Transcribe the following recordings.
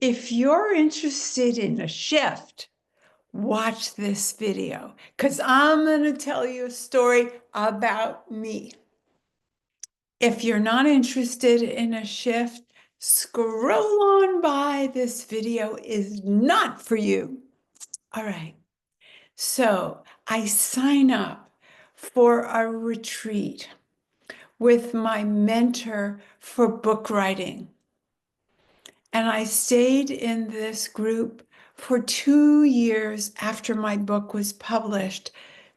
If you're interested in a shift, watch this video because I'm going to tell you a story about me. If you're not interested in a shift, scroll on by. This video is not for you. All right. So I sign up for a retreat with my mentor for book writing. And I stayed in this group for 2 years after my book was published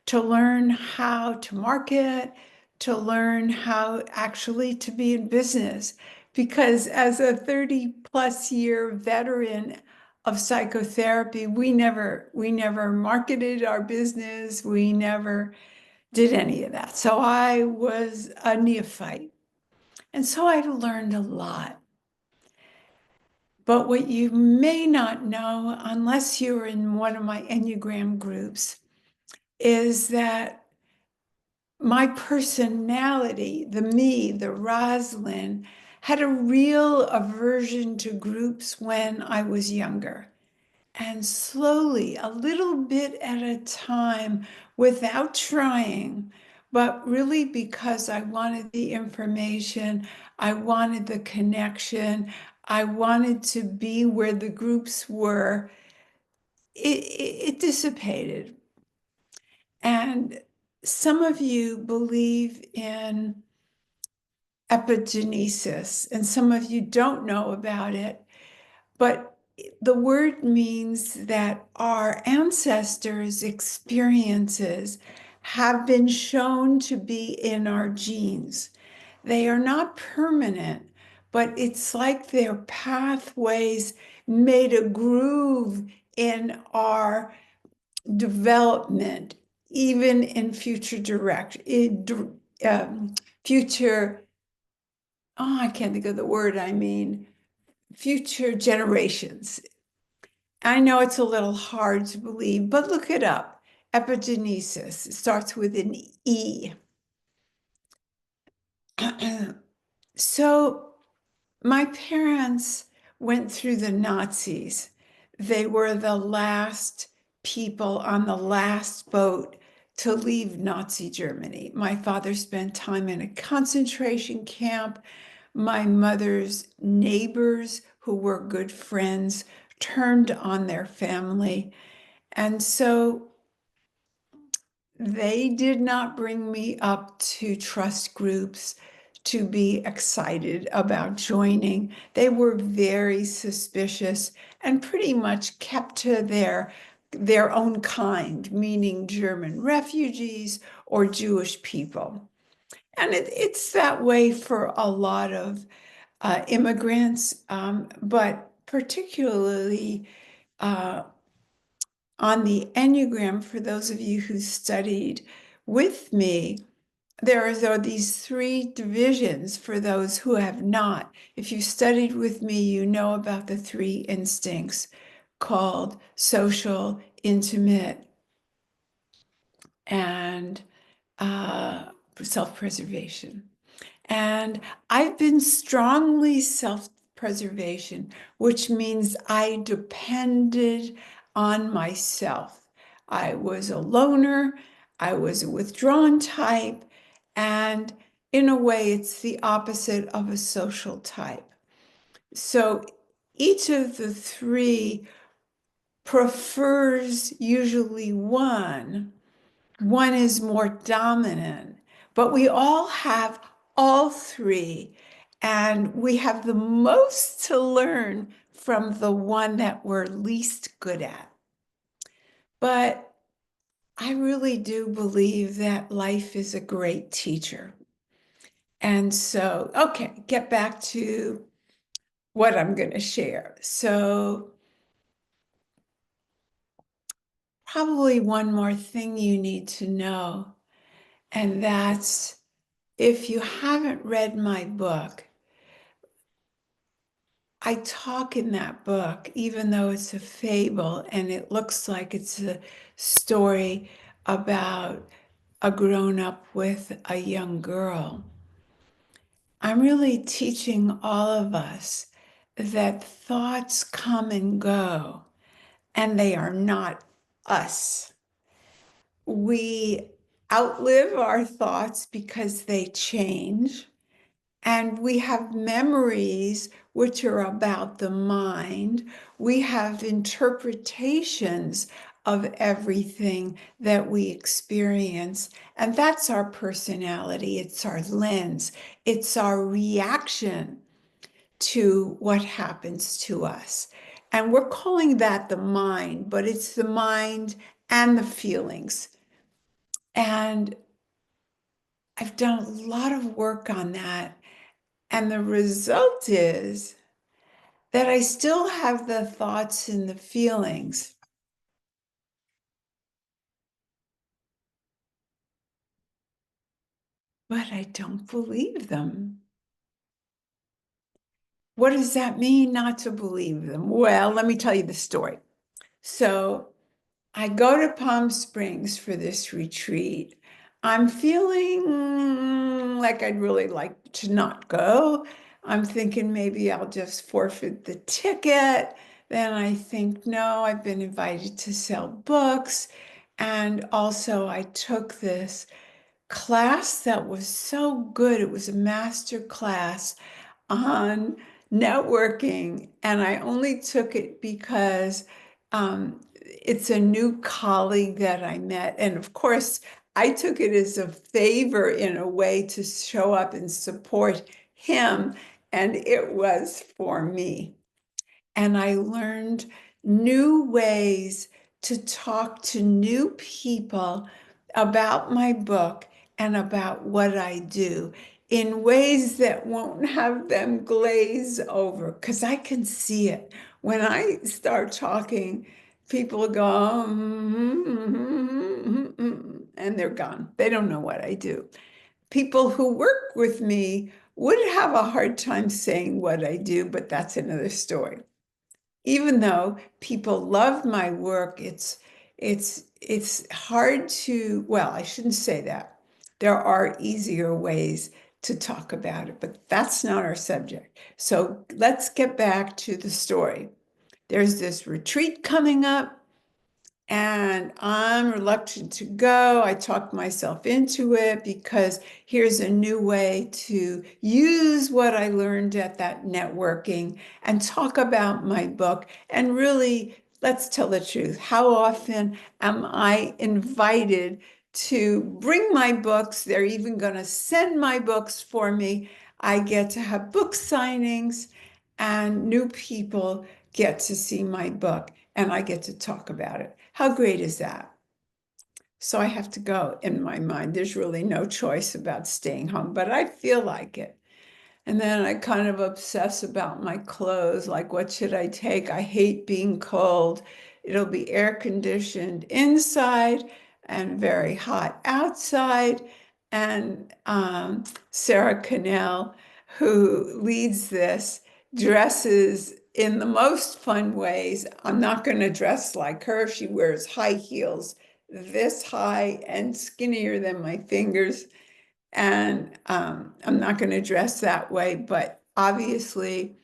to learn how to market, to learn how actually to be in business. Because as a 30-plus-year veteran of psychotherapy, we never marketed our business. We never did any of that. So I was a neophyte. And so I've learned a lot. But what you may not know, unless you're in one of my Enneagram groups, is that my personality, the me, the Rosalind, had a real aversion to groups when I was younger. And slowly, a little bit at a time, without trying, but really because I wanted the information, I wanted the connection, I wanted to be where the groups were, it dissipated. And some of you believe in epigenesis, and some of you don't know about it, but the word means that our ancestors' experiences have been shown to be in our genes. They are not permanent, but it's like their pathways made a groove in our development, even in future future, oh, I can't think of the word, future generations. I know it's a little hard to believe, but look it up. Epigenesis. It starts with an E. So my parents went through the Nazis. They were the last people on the last boat to leave Nazi Germany. My father spent time in a concentration camp. My mother's neighbors, who were good friends, turned on their family. And so they did not bring me up to trust groups to be excited about joining. They were very suspicious and pretty much kept to their own kind, meaning German refugees or Jewish people. And it's that way for a lot of immigrants, but particularly on the Enneagram, for those of you who studied with me, there are these three divisions for those who have not. If you studied with me, you know about the three instincts called social, intimate, and self-preservation. And I've been strongly self-preservation, which means I depended on myself. I was a loner, I was a withdrawn type, and in a way, it's the opposite of a social type. So each of the three prefers usually one. One is more dominant, but we all have all three, and we have the most to learn from the one that we're least good at. But I really do believe that life is a great teacher. And so, okay, get back to what I'm going to share. So probably one more thing you need to know, and that's if you haven't read my book, I talk in that book, even though it's a fable and it looks like it's a story about a grown-up with a young girl. I'm really teaching all of us that thoughts come and go, and they are not us. We outlive our thoughts because they change, and we have memories which are about the mind. We have interpretations of everything that we experience, and that's our personality. It's our lens. It's our reaction to what happens to us. And we're calling that the mind, but it's the mind and the feelings. And I've done a lot of work on that. And the result is that I still have the thoughts and the feelings, but I don't believe them. What does that mean, not to believe them? Well, let me tell you the story. So I go to Palm Springs for this retreat. I'm feeling like I'd really like to not go. I'm thinking maybe I'll just forfeit the ticket. Then I think, no, I've been invited to sell books. And also, I took this class that was so good. It was a master class on networking, and I only took it because it's a new colleague that I met. And of course, I took it as a favor in a way to show up and support him, and it was for me. And I learned new ways to talk to new people about my book and about what I do in ways that won't have them glaze over, because I can see it. When I start talking, people go, and they're gone. They don't know what I do. People who work with me would have a hard time saying what I do, but that's another story. Even though people love my work, it's hard to, well, I shouldn't say that. There are easier ways to talk about it, but that's not our subject. So let's get back to the story. There's this retreat coming up, and I'm reluctant to go. I talked myself into it because here's a new way to use what I learned at that networking and talk about my book. And really, let's tell the truth. How often am I invited to bring my books? They're even going to send my books for me. I get to have book signings, and new people get to see my book, and I get to talk about it. How great is that? So I have to go in my mind. There's really no choice about staying home, but I feel like it. And then I kind of obsess about my clothes, like what should I take? I hate being cold. It'll be air conditioned inside and very hot outside. And Sarah Cannell, who leads this, dresses in the most fun ways. I'm not going to dress like her. She wears high heels this high and skinnier than my fingers. And I'm not going to dress that way, but obviously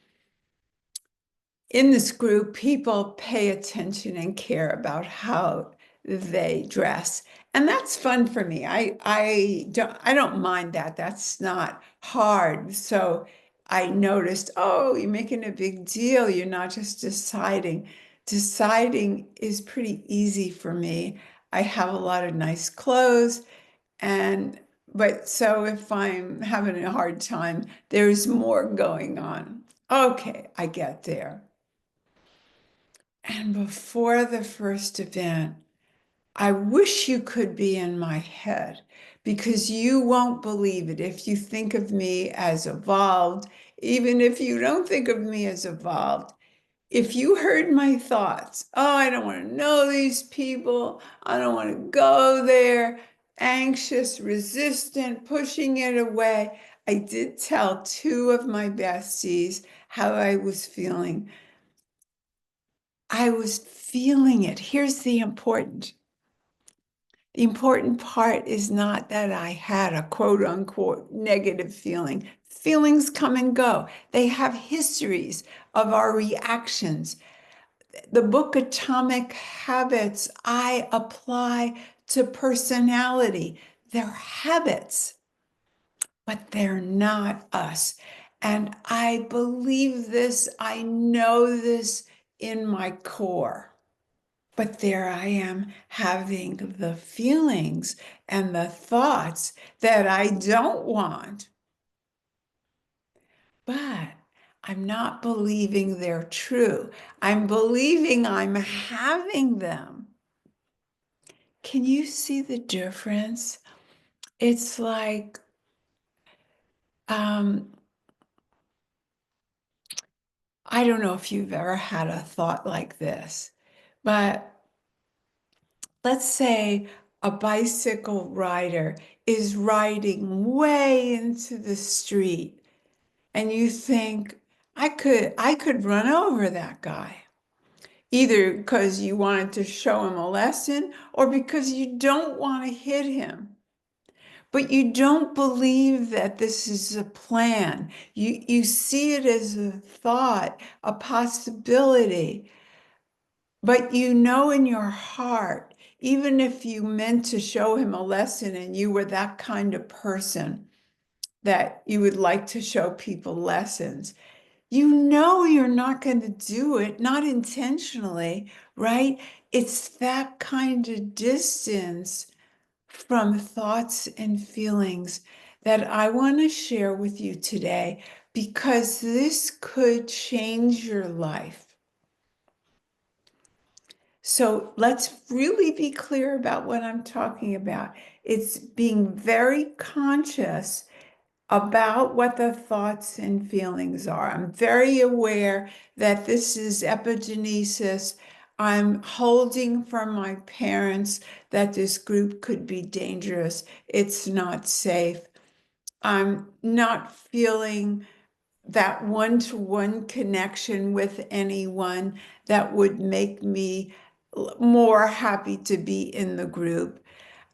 in this group, people pay attention and care about how they dress. And that's fun for me. I don't mind that. That's not hard. So I noticed, oh, you're making a big deal. You're not just deciding. Deciding is pretty easy for me. I have a lot of nice clothes. And but so if I'm having a hard time, there's more going on. Okay, I get there. And before the first event, I wish you could be in my head, because you won't believe it if you think of me as evolved. Even if you don't think of me as evolved, if you heard my thoughts, oh, I don't want to know these people, I don't want to go there, anxious, resistant, pushing it away. I did tell two of my besties how I was feeling. I was feeling it. Here's the important. The important part is not that I had a quote unquote negative feeling. Feelings come and go. They have histories of our reactions. The book Atomic Habits, I apply to personality. They're habits, but they're not us. And I believe this, I know this in my core. But there I am having the feelings and the thoughts that I don't want. But I'm not believing they're true. I'm believing I'm having them. Can you see the difference? It's like, I don't know if you've ever had a thought like this, but let's say a bicycle rider is riding way into the street and you think, I could run over that guy, either because you wanted to show him a lesson or because you don't want to hit him. But you don't believe that this is a plan. You see it as a thought, a possibility, but you know in your heart, even if you meant to show him a lesson and you were that kind of person that you would like to show people lessons, you know you're not going to do it, not intentionally, right? It's that kind of distance from thoughts and feelings that I want to share with you today because this could change your life. So let's really be clear about what I'm talking about. It's being very conscious about what the thoughts and feelings are. I'm very aware that this is epigenesis. I'm holding from my parents that this group could be dangerous. It's not safe. I'm not feeling that one-to-one connection with anyone that would make me more happy to be in the group.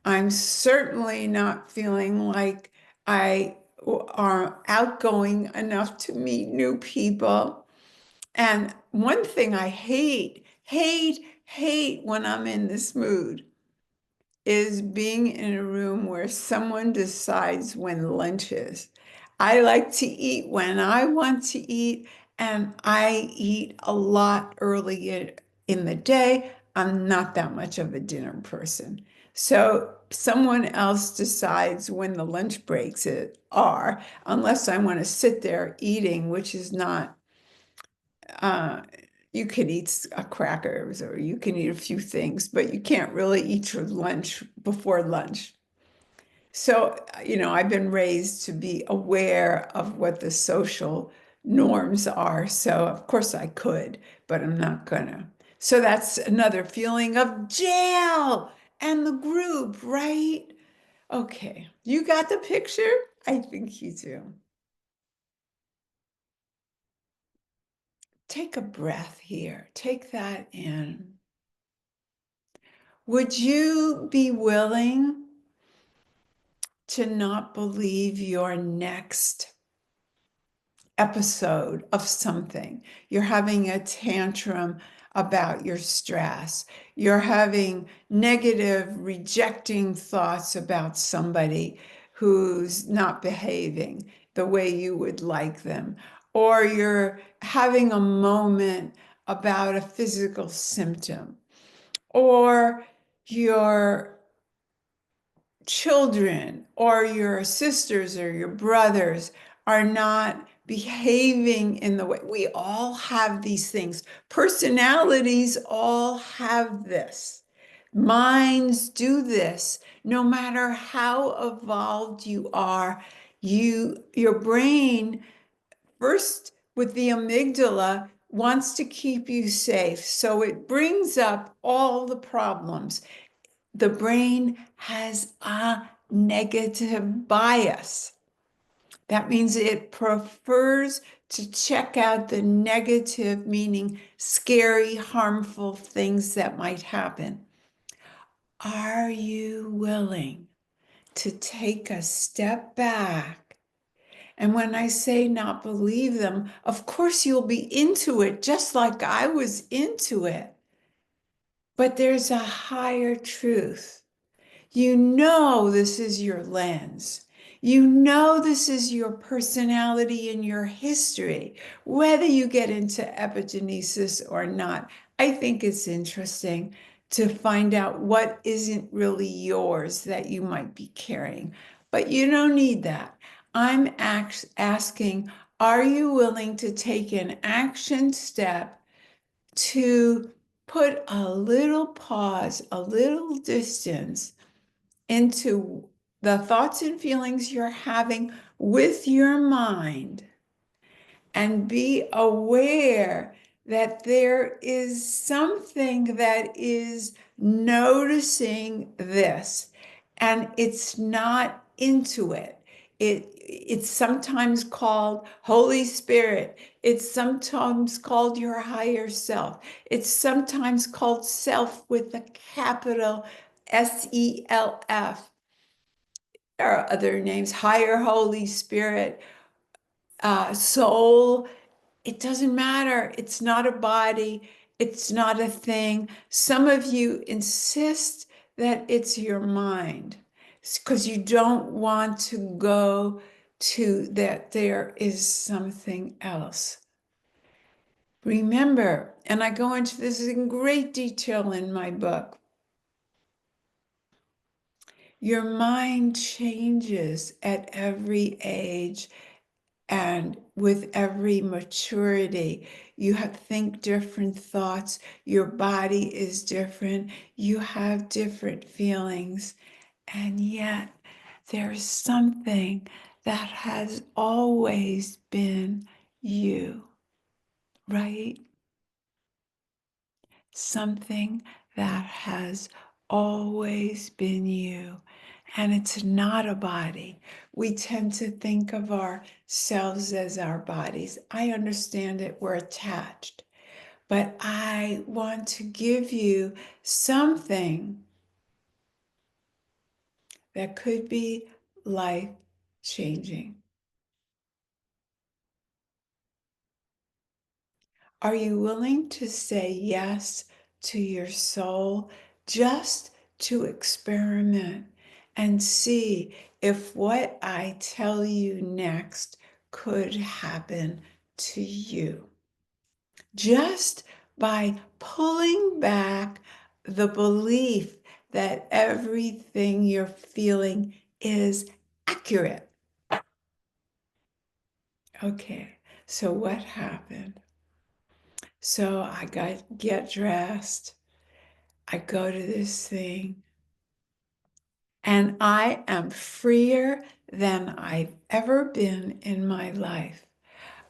I'm certainly not feeling like I are outgoing enough to meet new people. And one thing I hate when I'm in this mood is being in a room where someone decides when lunch is. I like to eat when I want to eat, and I eat a lot early in the day. I'm not that much of a dinner person. So someone else decides when the lunch breaks are, unless I want to sit there eating, which is not, you can eat crackers or you can eat a few things, but you can't really eat your lunch before lunch. So, I've been raised to be aware of what the social norms are. So, of course, I could, but I'm not gonna. So, that's another feeling of jail and the group, right? Okay, you got the picture? I think you do. Take a breath here. Take that in. Would you be willing to not believe your next episode of something? You're having a tantrum about your stress. You're having negative, rejecting thoughts about somebody who's not behaving the way you would like them. Or you're having a moment about a physical symptom. Or you're children or your sisters or your brothers are not behaving in the way. We all have these things. Personalities all have this. Minds do this. No matter how evolved you are, your brain, first with the amygdala, wants to keep you safe. So it brings up all the problems. The brain has a negative bias. That means it prefers to check out the negative, meaning scary, harmful things that might happen. Are you willing to take a step back? And when I say not believe them, of course you'll be into it just like I was into it. But there's a higher truth. You know this is your lens. You know this is your personality and your history, whether you get into epigenesis or not. I think it's interesting to find out what isn't really yours that you might be carrying. But you don't need that. I'm asking, are you willing to take an action step to put a little pause, a little distance into the thoughts and feelings you're having with your mind and be aware that there is something that is noticing this and it's not into it. It's sometimes called Holy Spirit. It's sometimes called your higher self. It's sometimes called self with a capital SELF. There are other names, higher Holy Spirit, soul. It doesn't matter. It's not a body. It's not a thing. Some of you insist that it's your mind because you don't want to go to that there is something else. Remember, and I go into this in great detail in my book, your mind changes at every age. And with every maturity, you have think different thoughts. Your body is different. You have different feelings. And yet there's something that has always been you, right? Something that has always been you. And it's not a body. We tend to think of ourselves as our bodies. I understand it, we're attached. But I want to give you something that could be life-changing. Are you willing to say yes to your soul just to experiment and see if what I tell you next could happen to you? Just by pulling back the belief that everything you're feeling is accurate. Okay, so what happened? So I get dressed. I go to this thing and I am freer than I've ever been in my life.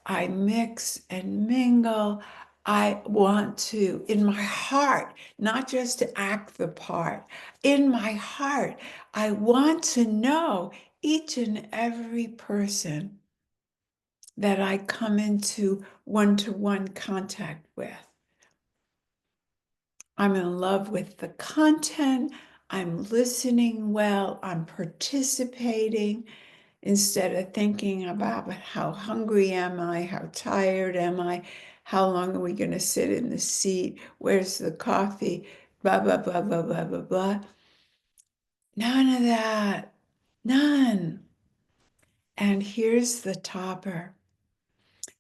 I mix and mingle. I want to, in my heart, not just to act the part, in my heart, I want to know each and every person that I come into one-to-one contact with. I'm in love with the content. I'm listening well. I'm participating instead of thinking about how hungry am I? How tired am I? How long are we going to sit in the seat? Where's the coffee? Blah, blah, blah, blah, blah, blah, blah. None of that. None. And here's the topper.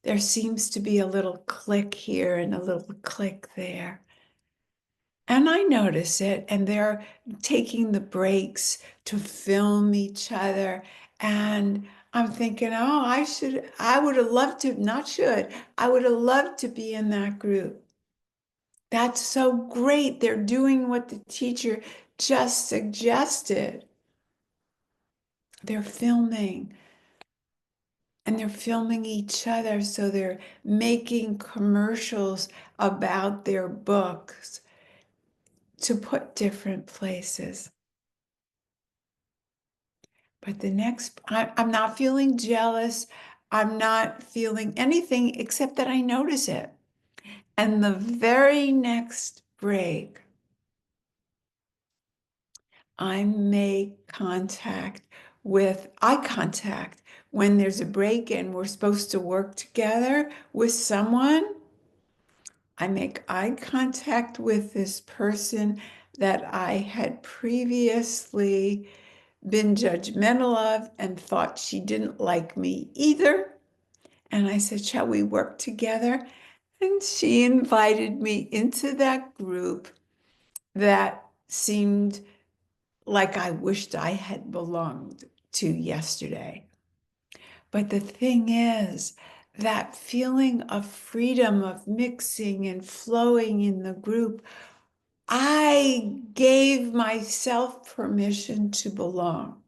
There seems to be a little click here and a little click there. And I notice it, and they're taking the breaks to film each other. And I'm thinking, oh, I would have loved to, not should, I would have loved to be in that group. That's so great. They're doing what the teacher just suggested. They're filming, and they're filming each other. So they're making commercials about their books to put different places. But the next, I'm not feeling jealous. I'm not feeling anything except that I notice it. And the very next break, I make eye contact when there's a break and we're supposed to work together with someone. I make eye contact with this person that I had previously been judgmental of and thought she didn't like me either. And I said, shall we work together? And she invited me into that group that seemed like I wished I had belonged to yesterday. But the thing is, that feeling of freedom, of mixing and flowing in the group, I gave myself permission to belong.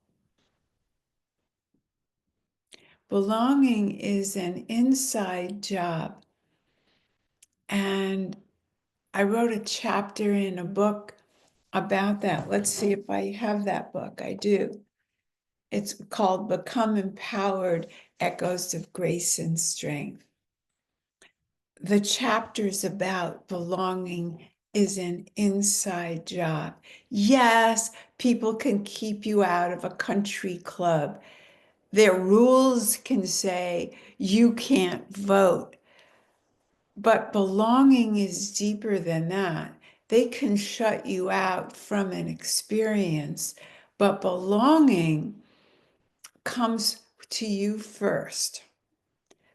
Belonging is an inside job. And I wrote a chapter in a book about that. Let's see if I have that book. I do. It's called Become Empowered, Echoes of Grace and Strength. The chapters about belonging is an inside job. Yes, people can keep you out of a country club. Their rules can say you can't vote. But belonging is deeper than that. They can shut you out from an experience, but belonging comes to you first.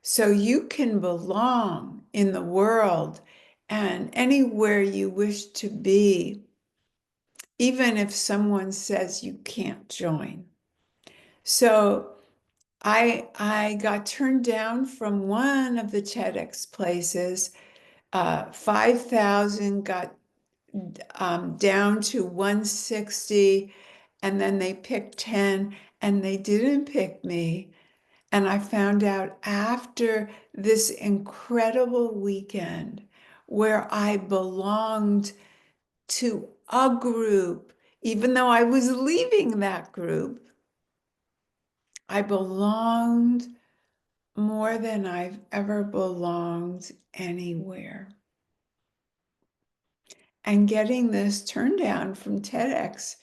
So you can belong in the world and anywhere you wish to be, even if someone says you can't join. So I got turned down from one of the TEDx places. 5,000 got down to 160, and then they picked 10, and they didn't pick me. And I found out after this incredible weekend where I belonged to a group, even though I was leaving that group, I belonged more than I've ever belonged anywhere. And getting this turned down from TEDx,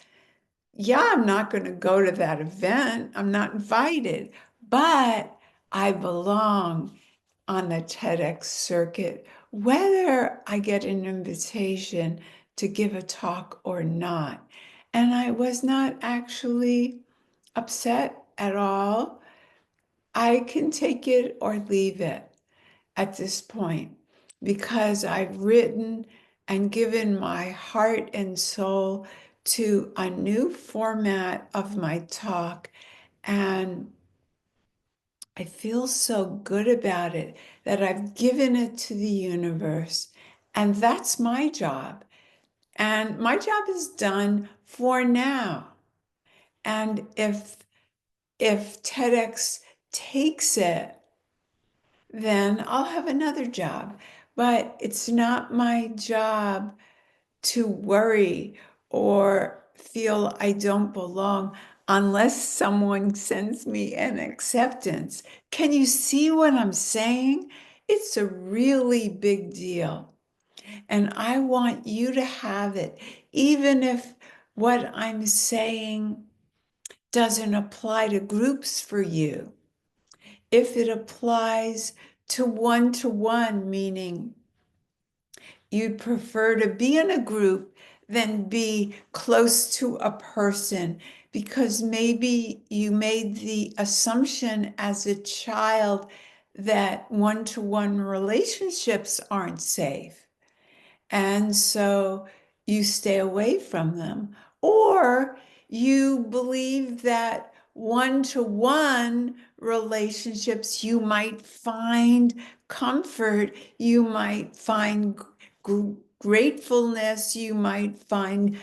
yeah, I'm not going to go to that event. I'm not invited, but I belong on the TEDx circuit, whether I get an invitation to give a talk or not. And I was not actually upset at all. I can take it or leave it at this point because I've written and given my heart and soul to a new format of my talk. And I feel so good about it that I've given it to the universe. And that's my job. And my job is done for now. And if TEDx takes it, then I'll have another job. But it's not my job to worry or feel I don't belong unless someone sends me an acceptance. Can you see what I'm saying? It's a really big deal. And I want you to have it, even if what I'm saying doesn't apply to groups for you. If it applies to one, meaning you'd prefer to be in a group than be close to a person because maybe you made the assumption as a child that one-to-one relationships aren't safe. And so you stay away from them. Or you believe that one-to-one relationships, you might find comfort, you might find gratefulness, you might find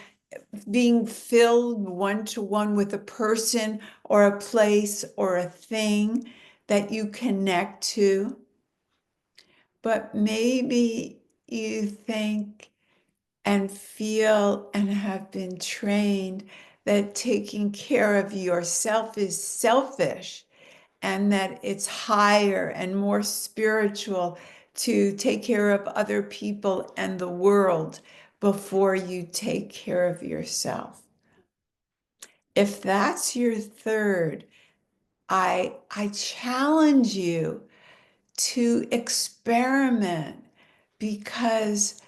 being filled one-to-one with a person or a place or a thing that you connect to. But maybe you think and feel and have been trained that taking care of yourself is selfish and that it's higher and more spiritual to take care of other people and the world before you take care of yourself. If that's your third, I challenge you to experiment, because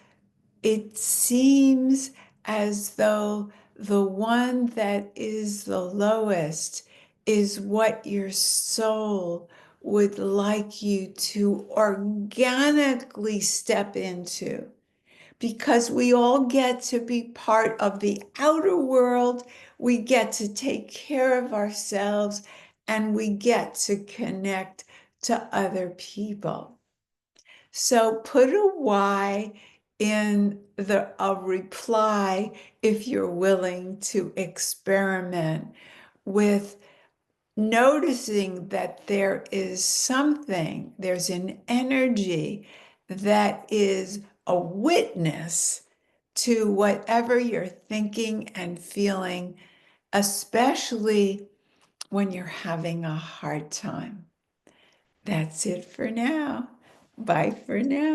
it seems as though the one that is the lowest is what your soul would like you to organically step into, because we all get to be part of the outer world. We get to take care of ourselves, and we get to connect to other people. So put a Y in a reply if you're willing to experiment with noticing that there is something, there's an energy that is a witness to whatever you're thinking and feeling, especially when you're having a hard time. That's it for now. Bye for now.